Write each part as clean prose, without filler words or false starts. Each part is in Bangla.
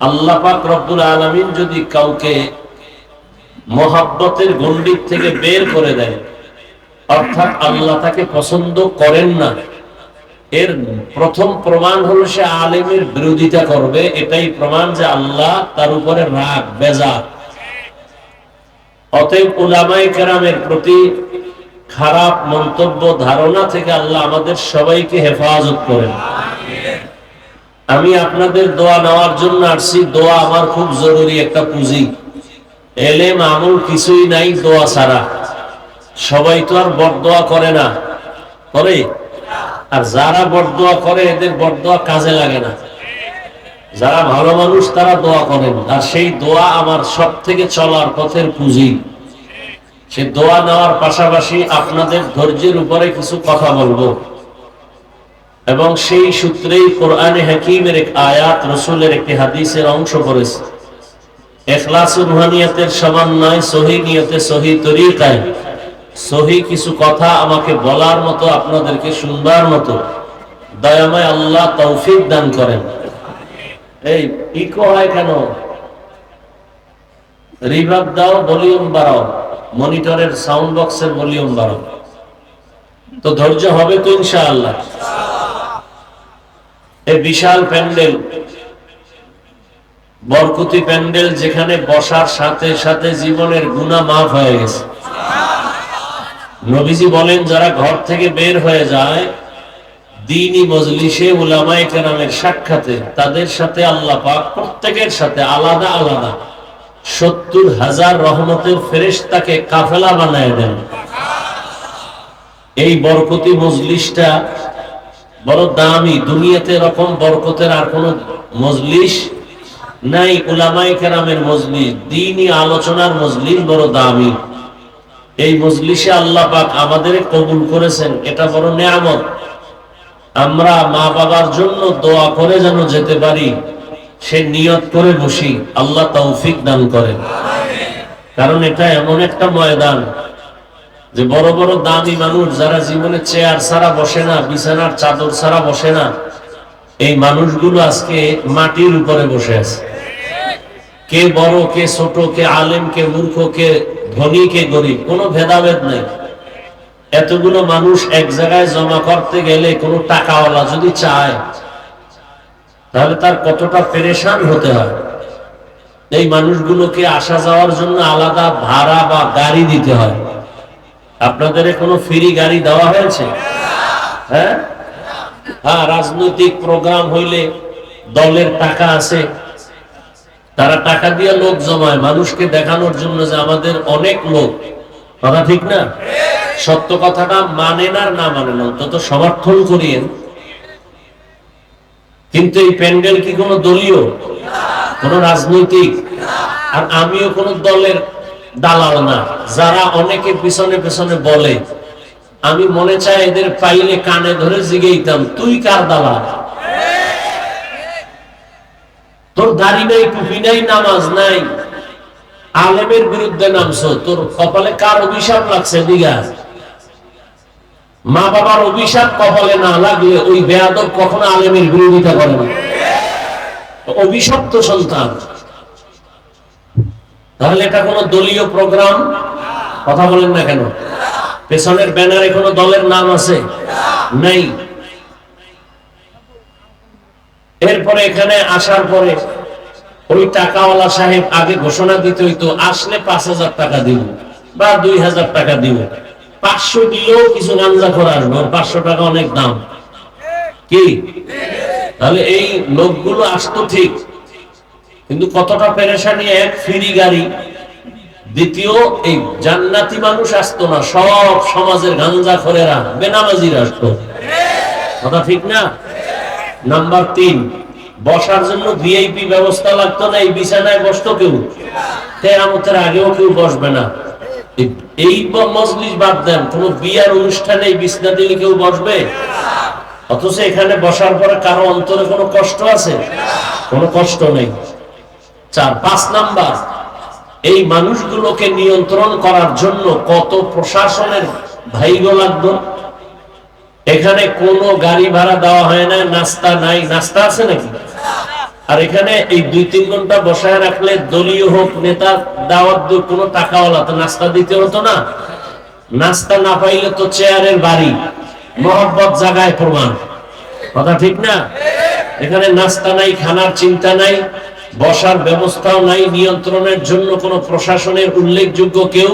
আল্লাহ পাক রব্বুল আলামিন যদি কাউকে মহাব্বতের গণ্ডির থেকে বের করে দেয়, অর্থাৎ আল্লাহ তাকে পছন্দ করেন না, এর প্রথম প্রমাণ হলো সে আলেমের বিরোধিতা করবে। এটাই প্রমাণ যে আল্লাহ তার উপরে রাগ, বেজার। অতএব উলামায়ে কেরামের প্রতি খারাপ মন্তব্য, ধারণা থেকে আল্লাহ আমাদের সবাইকে হেফাজত করেন। আমি আপনাদের দোয়া নেওয়ার জন্য আসছি। দোয়া আমার খুব জরুরি একটা পুঁজি। এলেম আমল কিছুই নাই দোয়া ছাড়া। সবাই তো আর বরদোয়া করে না, করে? আর যারা বরদোয়া করে এদের বরদোয়া কাজে লাগে না। যারা ভালো মানুষ তারা দোয়া করেন, আর সেই দোয়া আমার সব থেকে চলার পথের পুঁজি। সে দোয়া নেওয়ার পাশাপাশি আপনাদের ধৈর্যের উপরে কিছু কথা বলবো, এবং সেই সূত্রেই কোরআনে হাকিমের এক আয়াত, রাসূলের একটি হাদিসের অংশ করেছে। ইখলাস ও রুহানিয়াতের সমন্বয়, সহিহ নিয়তে, সহিহ তরিকায় সহিহ কিছু কথা আমাকে বলার মতো, আপনাদেরকে শুনবার মতো দয়াময় আল্লাহ তৌফিক দান করেন। এই ইকো হয় কেন? রিভার্ব দাও, ভলিউম বাড়াও, মনিটরের সাউন্ড বক্সের ভলিউম বাড়াও। তো ধৈর্য হবে তো ইনশাআল্লাহ। এই বিশাল প্যান্ডেল, বরকতি প্যান্ডেল, যেখানে বসার সাথে সাথে জীবনের গুনাহ মাফ হয়ে গেছে। নবীজি বলেন, যারা ঘর থেকে বের হয়ে যায় দ্বীনি মজলিসে, উলামায়ে কেরামের সাক্ষাতে, তাদের সাথে আল্লাহ পাক প্রত্যেকের সাথে আলাদা আলাদা ৭০,০০০ রহমতের ফেরেশতাকে কাফেলা বানায় দেন। এই বরকতি মজলিসটা বড় দামি। দুনিয়াতে এরকম বরকতের আর কোন মজলিস নাই। উলামায়ে কেরামের মজলিস, দ্বীনি আলোচনার মজলিস বড় দামি। এই মজলিসে আল্লাহ পাক আমাদের কবুল করেছেন, এটা বড় নেয়ামত। আমরা মা বাবার জন্য দোয়া করে যেন যেতে পারি, সে নিয়ত করে বসি, আল্লাহ তৌফিক দান করেন। কারণ এটা এমন একটা ময়দান যে বড় বড় দামি মানুষ যারা জীবনে চেয়ার ছাড়া বসে না, বিছানার চাদর ছাড়া বসে না, এই মানুষগুলো আজকে মাটির উপরে বসে আছে। কে বড়, কে ছোট, কে আলেম, কে মূর্খ, কে ধনী, কে গরিব, কোনো ভেদাভেদ নেই। এতগুলো মানুষ এক জায়গায় জমা করতে গেলে কোনো টাকাওয়ালা যদি চায়, তাহলে তার কতটা পেরেশান হতে হয়। এই মানুষগুলোকে আসা যাওয়ার জন্য আলাদা ভাড়া বা গাড়ি দিতে হয়। আপনাদের কোনো ফ্রি গাড়ি দেওয়া হয়েছে? হ্যাঁ, রাজনৈতিক প্রোগ্রাম হইলে দলের টাকা আছে, তারা টাকা দিয়ে লোক জমায় মানুষকে দেখানোর জন্য যে আমাদের অনেক লোক। কথা ঠিক না? সত্য কথাটা মানেন আর না মানেন, অন্তত সমর্থন করিয়েন। কিন্তু এই প্যান্ডেল কি কোনো দলীয়, কোন রাজনৈতিক? আর আমিও কোন দলের দালাল না। যারা অনেকের পিছনে পিছনে বলে, আমি মনে চাই এদের পাইলে কানে ধরে জিগেইতাম, তুই কার দালাল? তোর দাড়ি নাই, টুপি নাই, নামাজ নাই, আলেমের বিরুদ্ধে নামছো, তোর কপালে কার অভিশাপ লাগছে দিঘা? মা বাবার অভিশাপ কপালে না লাগলে ওই বেয়াদব কখনো আলেমের বিরোধিতা করে না। অভিশপ্ত সন্তান। তাহলে এটা কোনো দলীয় প্রোগ্রাম? কথা বলেন না কেন? পেছনের ব্যানারে কোনো দলের নাম আছে? নাই। এরপরে এখানে আসার পরে ওই টাকাওয়ালা সাহেব আগে ঘোষণা দিতে হইতো, আসলে ৫,০০০ টাকা দিব বা ২,০০০ টাকা দিব। ৫০০ দিলেও কিছু গাঞ্জা করে আসবো, ৫০০ টাকা অনেক দাম। কি তাহলে এই লোকগুলো আসতো ঠিক, কিন্তু কতটা পেরেশানি! এক, ফ্রি গাড়ি। দ্বিতীয়, এই জান্নাতি মানুষ আসতো না, সব সমাজের গাঞ্জাখোরেরা, বেনামাজিরা আসতো। কথা ঠিক না? নাম্বার ৩, বসার জন্য ভিআইপি ব্যবস্থা লাগতো না। এই বিছানায় বসতো কেউ, কিয়ামতের আগেও কেউ বসবে না। এই মজলিস বাদ দেন, কোন বিয়ার অনুষ্ঠানে এই বিছানা দিলে কেউ বসবে? অথচ এখানে বসার পরে কারো অন্তরে কোনো কষ্ট আছে? কোনো কষ্ট নেই। ৪, ৫ নাম্বার, এই মানুষগুলোকে নিয়ন্ত্রণ করার জন্য কত প্রশাসনের ভাইগো লাগতো। এখানে কোনো গাড়ি ভাড়া দেওয়া হয় না, নাস্তা নাই। নাস্তা আছে নাকি? আর এখানে এই 2-3 ঘন্টা বসায় রাখলে দলীয় হোক, নেতা দাওয়াত দিয়ে কোনো টাকাওয়ালা তো নাস্তা দিতে হতো না। নাস্তা না পাইলে তো চেয়ারের বাড়ি, মহব্বত জাগায় প্রমাণ, কথা ঠিক না? এখানে নাস্তা নাই, খানার চিন্তা নাই, বসার ব্যবস্থাও নাই, নিয়ন্ত্রণের জন্য কোনো প্রশাসনের উল্লেখযোগ্য কেউ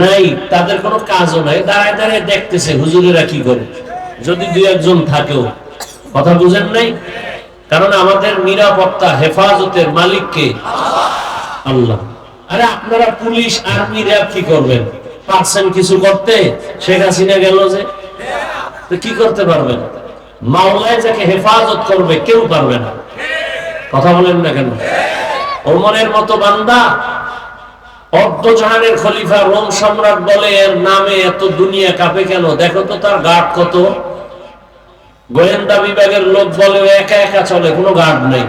নাই, তাদের কোনো কাজও নাই, দাঁড়ায় দাঁড়ায় দেখতেছে হুজুরেরা কি করে, যদি 2-1 থাকেও। কথা বুঝেন নাই? কারণ আমাদের নিরাপত্তা হেফাজতের মালিক কে? আল্লাহ। আরে আপনারা পুলিশ, আর্মি, র্যাব কি করবেন? পারছেন কিছু করতে? শেখ হাসিনা গেল যে, তো কি করতে পারবেন? মাওলায় যাকে হেফাজত করবে কেউ পারবে না। কথা বলেন না কেন? ওমরের মতো বান্দা, অর্ধজাহানের খলিফা, রোম সম্রাট বলে, এর নামে এত দুনিয়া কাঁপে কেন? দেখো তো তার গার্ড কত। গোয়েন্দা বিভাগের লোক বলে একা একা চলে, কোনো গার্ড নেই।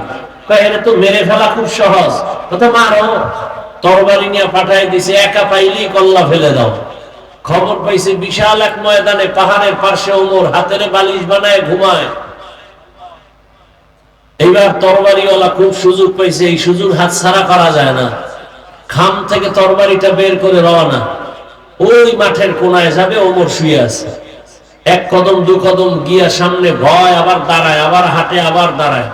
এর তো মেরে ফেলা খুব সহজ, কথা মারো, তরবারি নিয়ে পাঠাই দিছে, একা পাইলেই কল্লা ফেলে দাও। খবর পাইছে বিশাল এক ময়দানে, পাহাড়ের পাশে ওমর হাতের বালিশ বানায় ঘুমায়। এইবার তরবারিওয়ালা খুব সুযোগ পাইছে, এই সুযোগ হাত ছাড়া করা যায় না। খাম থেকে তরবারিটা বের করে রওনা, ওই মাঠের কোনায় যাবে, ওমর শুয়ে আছে। 1 কদম 2 কদম গিয়া সামনে ভয়, আবার দাঁড়ায়, আবার হাঁটে, আবার দাঁড়ায়।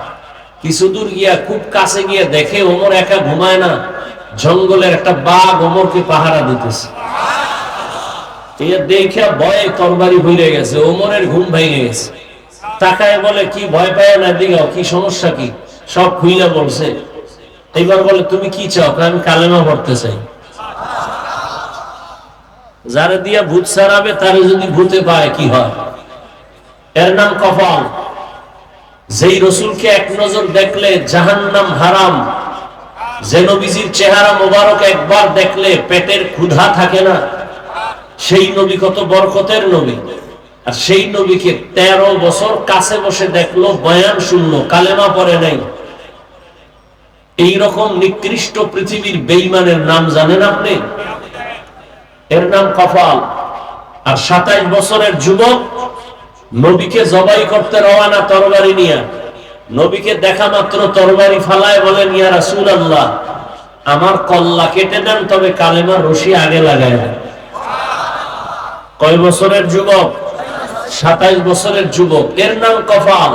কিছু দূর গিয়া খুব কাছে গিয়ে দেখে ওমর একা ঘুমায় না, জঙ্গলের একটা বাঘ ওমরকে পাহারা দিতেছে। দেখে ভয়ে তরবারি ভুলে গেছে, ওমরের ঘুম ভেঙে গেছে। তাকায় বলে, কি ভয় পায় না? দিগাও, কি সমস্যা কি? সব খুইলা বলছে। এইবার বলে, তুমি কি চাও? আমি কালেমা পড়তে চাই। যারা দিয়া ভূত সারাবে, তারে যদি ভূতে পায় কি হয়? এর নাম কপাল। যেই রসুলকে এক নজর দেখলে জাহান্নাম হারাম, যে নবীজির চেহারা মোবারক একবার দেখলে পেটের ক্ষুধা থাকে না, সেই নবী কত বরকতের নবী। আর সেই নবীকে 13 বছর কাছে বসে দেখলো, বয়ান শুনলো, কালেমা পড়ে নাই। এইরকম নিকৃষ্ট পৃথিবীর বেঈমানের নাম জানেন আপনি? এর নাম কপাল। আর 27 বছরের যুবক নবীকে জবাই করতে রওনা তরবারি নিয়ে, নবীকে দেখা মাত্র তরবারি ফালায়, বলেন, ইয়া রাসূলুল্লাহ, আমার কল্লা কেটে দেন, তবে কালেমার রশি আগে লাগায় দেন। কয় বছরের যুবক? 27 বছরের যুবক। এর নাম কপাল।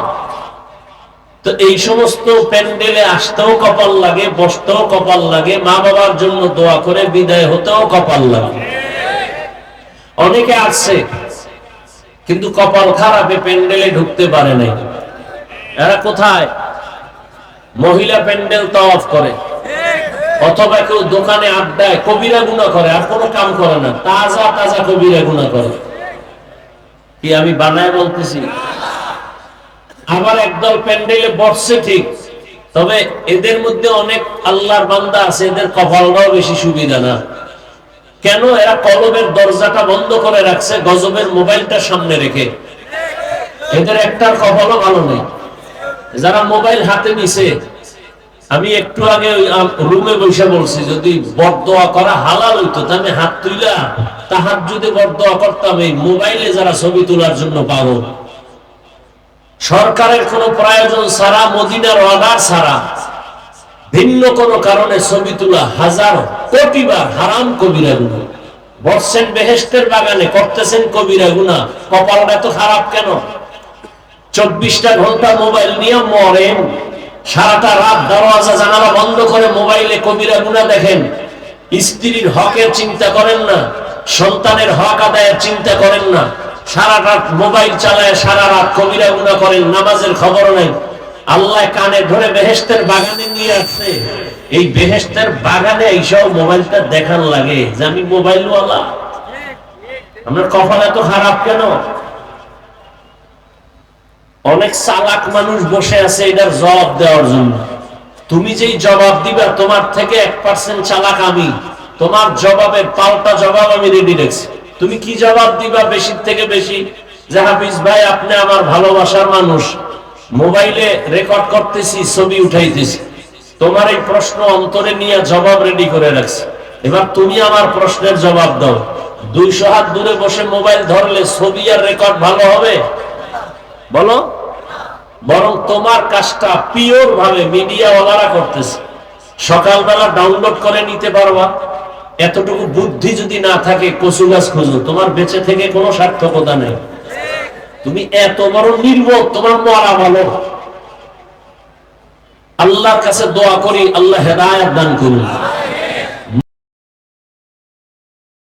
তো এই সমস্ত প্যান্ডেলে আসতেও কপাল লাগে, বসতেও কপাল লাগে, মা বাবার জন্য দোয়া করে বিদায় হতেও কপাল লাগে। অনেকে আসছে কিন্তু কপাল খারাপে প্যান্ডেলে ঢুকতে পারে নাই। এরা কোথায়? মহিলা প্যান্ডেল তাওয়াফ করে, অথবা কেউ দোকানে আড্ডায় কবিরা গুনাহ করে, আর কোনো কাম করে না, তাজা তাজা কবিরা গুনাহ করে। কি আমি বানায় বলতেছি? আবার একদল প্যান্ডেলে বসছে ঠিক, তবে এদের মধ্যে অনেক আল্লাহর বান্দা আছে, এদের কপালটাও বেশি সুবিধা না। কেন? এরা কলবের দরজাটা বন্ধ করে রাখছে, গজবের মোবাইলটা সামনে রেখে। এদের একটার কপালও ভালো নেই। যারা মোবাইল হাতে নিছে, আমি একটু আগে রুমে বসে বলছি, যদি বরদোয়া করা হালাল হইতো, তাহলে হাত তুইলা তাহাজ্জুদে বরদোয়া করতাম। এই মোবাইলে যারা ছবি তোলার জন্য পাগল, সরকারের কোনো প্রয়োজন ছাড়া, মদিনার অর্ডার ছাড়া, ভিন্ন কোনো কারণে ছবি তোলা 1000 কোটি বার হারাম, কবিরা গুনাহ। বসছেন বেহেশতের বাগানে, করতেছেন কবিরা গুনাহ। কপালটা তো খারাপ কেন? 24টা ঘন্টা মোবাইল নিয়ে মরেন, সারাটা রাত দরওয়াজা জানালা বন্ধ করে মোবাইলে কবিরা গুনাহ দেখেন। স্ত্রীর হকের চিন্তা করেন না, সন্তানের হক আদায়ের চিন্তা করেন না, সারা রাত মোবাইল চালায়, সারা রাত কবিরা গুনাহ করেন, নামাজের খবর নাই। আল্লাহ কানে ধরে বেহেশতের বাগানে নিয়ে আসছে, এই বেহেশতের বাগানে এইসব মোবাইলটা দেখান লাগে যে আমি মোবাইলওয়ালা। আপনার কপাল এত খারাপ কেন? অনেক চালাক মানুষ বসে আছে এটার জবাব দেওয়ার জন্য। তুমি যেই জবাব দিবা, তোমার থেকে 1% চালাক আমি। তোমার জবাবের পাল্টা জবাব আমি রেডি রেখেছি। তুমি কি জবাব দিবা বেশি থেকে বেশি? যে হাফিজ ভাই, আপনি আমার ভালোবাসার মানুষ, মোবাইলে রেকর্ড করতেছি, ছবি উঠাইতেছি, তোমার এই প্রশ্ন অন্তরে নিয়ে জবাব রেডি করে রাখছি। এবার তুমি আমার প্রশ্নের জবাব দাও। 200 হাত দূরে বসে মোবাইল ধরলে ছবি আর রেকর্ড ভালো হবে? বলো। বরং তোমার কাজটা পিওর ভাবে মিডিয়াওয়ালারা করতেছে। সকালবেলা ডাউনলোড করে নিতে পারবা, এতটুকু বুদ্ধি যদি না থাকে কচু গাছ খুঁজো, তোমার বেঁচে থেকে কোনো সার্থকতা নেই। তুমি এত বড় নির্বোধ, তোমার মরা ভালো। আল্লাহর কাছে দোয়া করি আল্লাহ হেদায়েত দান করুন।